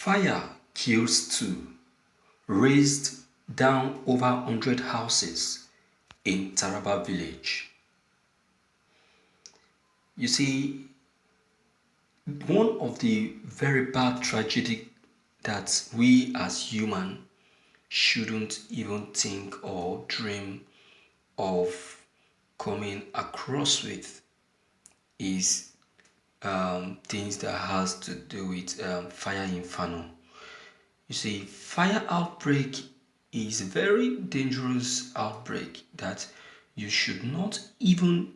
Fire kills 2, razed down over 100 houses in Tarab village. You see, one of the very bad tragedy that we as human shouldn't even think or dream of coming across with is things that has to do with fire inferno. You see, fire outbreak is a very dangerous outbreak that you should not even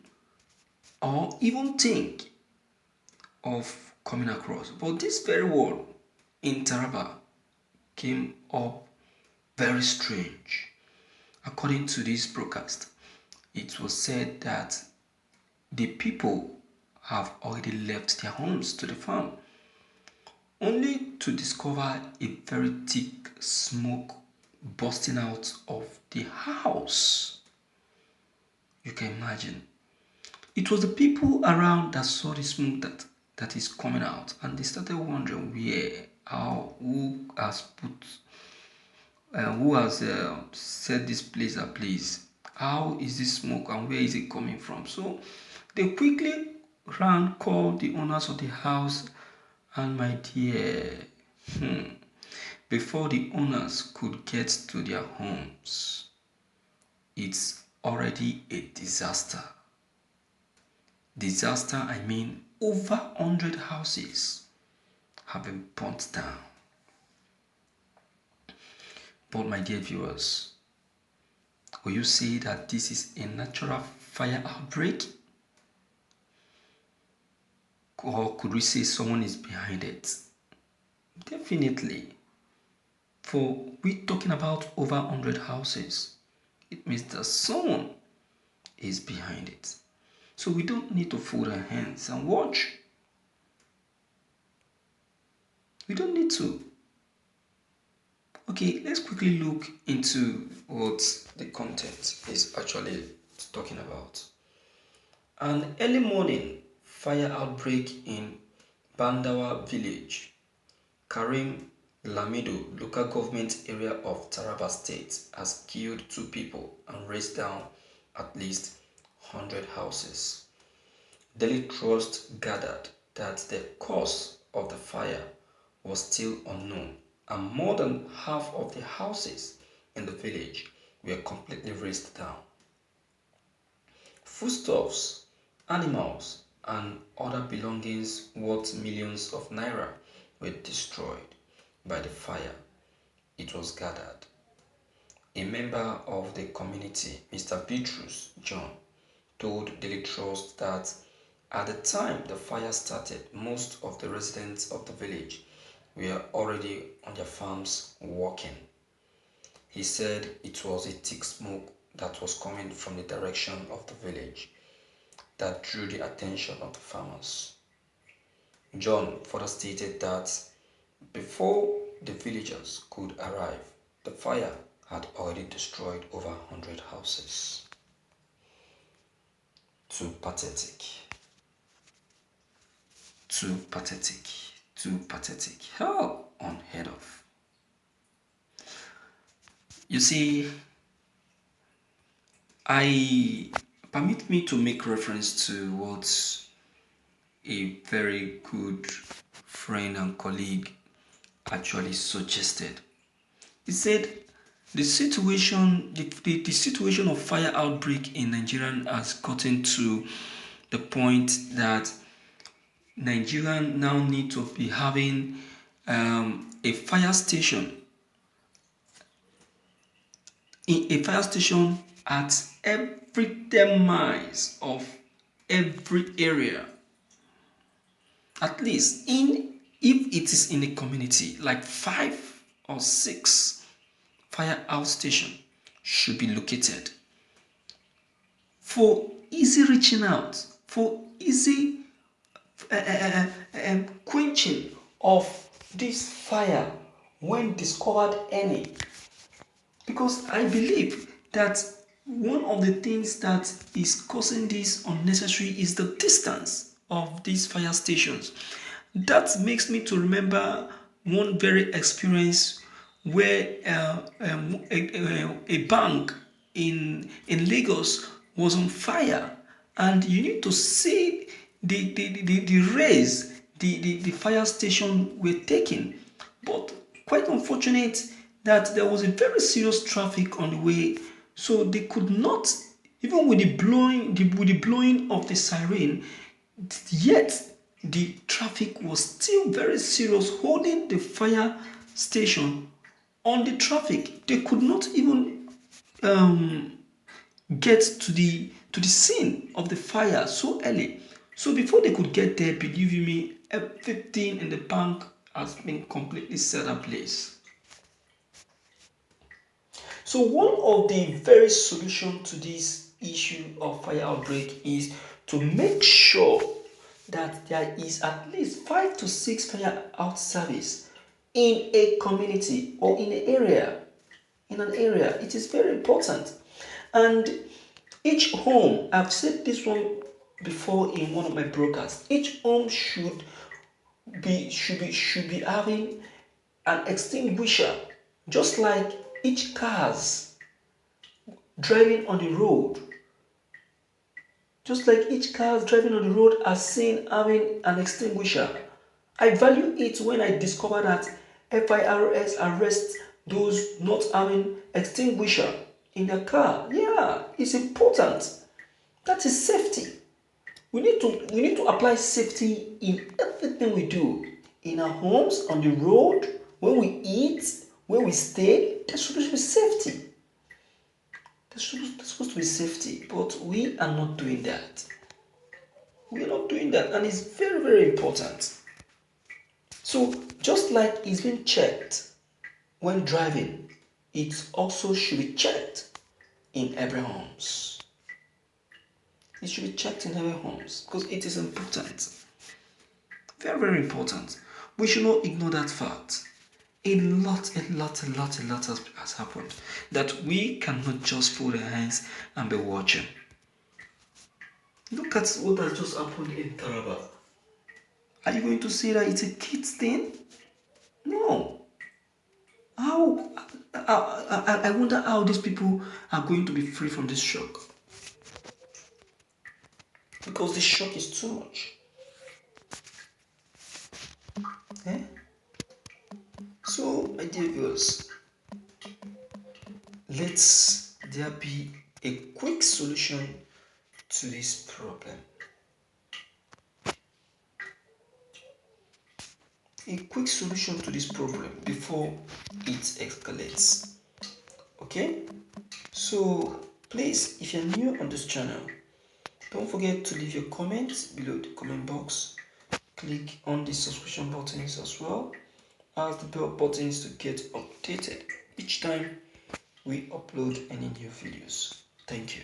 think of coming across. But this very word in Taraba came up very strange. According to this broadcast, it was said that the people have already left their homes to the farm, only to discover a very thick smoke bursting out of the house. You can imagine. It was the people around that saw the smoke that is coming out, and they started wondering who has set this place ablaze. How is this smoke and where is it coming from? So they quickly called the owners of the house, and my dear, before the owners could get to their homes, it's already a disaster. Disaster, I mean, over 100 houses have been burnt down. But my dear viewers, will you say that this is a natural fire outbreak? Or could we say someone is behind it? Definitely. For we're talking about over 100 houses, it means that someone is behind it. So we don't need to fold our hands and watch. We don't need to. Okay, let's quickly look into what the content is actually talking about. An early morning fire outbreak in Bandawa village, Karim Lamido local government area of Taraba state has killed 2 people and razed down at least 100 houses. Daily Trust gathered that the cause of the fire was still unknown, and more than half of the houses in the village were completely razed down. Foodstuffs, animals, and other belongings worth millions of naira were destroyed by the fire. It was gathered. A member of the community, Mr. Bitrus John, told Daily Trust that at the time the fire started, most of the residents of the village were already on their farms working. He said it was a thick smoke that was coming from the direction of the village that drew the attention of the farmers. John further stated that before the villagers could arrive, the fire had already destroyed over 100 houses. Too pathetic. Too pathetic. Too pathetic. How unheard of. You see, permit me to make reference to what a very good friend and colleague actually suggested. He said the situation of fire outbreak in Nigeria has gotten to the point that Nigeria now need to be having a fire station at every 10 miles of every area. At least if it is in a community, like 5 or 6 fire out station should be located for easy reaching out, for easy quenching of this fire when discovered any. Because I believe that one of the things that is causing this unnecessary is the distance of these fire stations. That makes me to remember one very experienced where a bank in Lagos was on fire, and you need to see the raise the fire station were taking. But quite unfortunate that there was a very serious traffic on the way, so they could not, even with with the blowing of the siren, yet the traffic was still very serious, holding the fire station on the traffic. They could not even get to the scene of the fire so early. So before they could get there, believe you me, everything in the bank has been completely set ablaze. So one of the very solution to this issue of fire outbreak is to make sure that there is at least 5 to 6 fire out service in a community or in an area. In an area, it is very important. And each home, I've said this one before in one of my broadcasts, each home should be having an extinguisher, just like each cars driving on the road. Just like each car driving on the road are seen having an extinguisher. I value it when I discover that FIRS arrests those not having extinguisher in their car. Yeah, it's important. That is safety. We need to apply safety in everything we do. In our homes, on the road, when we eat, when we stay, there should be safety. There's supposed to be safety, but we are not doing that. We are not doing that, and it's very, very important. So, just like it's been checked when driving, it also should be checked in every homes. It should be checked in every homes because it is important. Very, very important. We should not ignore that fact. A lot has happened that we cannot just fold our hands and be watching. Look at what has just happened in Tarab. Are you going to say that it's a kids thing? No. How? I wonder how these people are going to be free from this shock. Because the shock is too much. Eh? So, my dear viewers, let there be a quick solution to this problem. A quick solution to this problem before it escalates. Okay? So, please, if you're new on this channel, don't forget to leave your comments below the comment box. Click on the subscription buttons as well as the bell buttons to get updated each time we upload any new videos. Thank you.